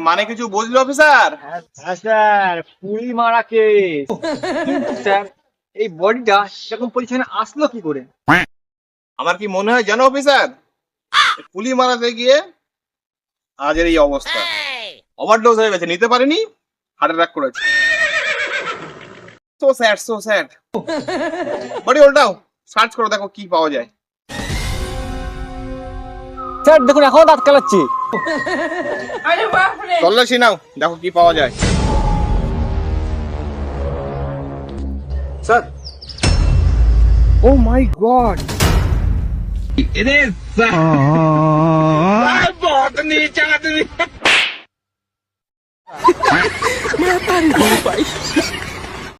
মানে কিছু বুঝলো অফিসার? হ্যাঁ স্যার, পুরি মারা কেস। কিন্তু স্যার, এই বডিটা এরকম পজিশনে আসলো কি করে? আমার কি মনে হয় জানো অফিসার, পুলি মারাতে গিয়ে আজের এই অবস্থা। ওভারডোজ হয়ে গেছে, নিতে পারেনি, হার্ট অ্যাটাক করেছে। So sad, so sad. Body উল্টাও, সার্চ করো, দেখো কি পাওয়া যায়। স্যার দেখুন, এখনো দাঁত কালাচ্ছি। তল্লাশি নাও, দেখো কি পাওয়া যায়। স্যার, ও মাই গড, बहुत नीचा आदमी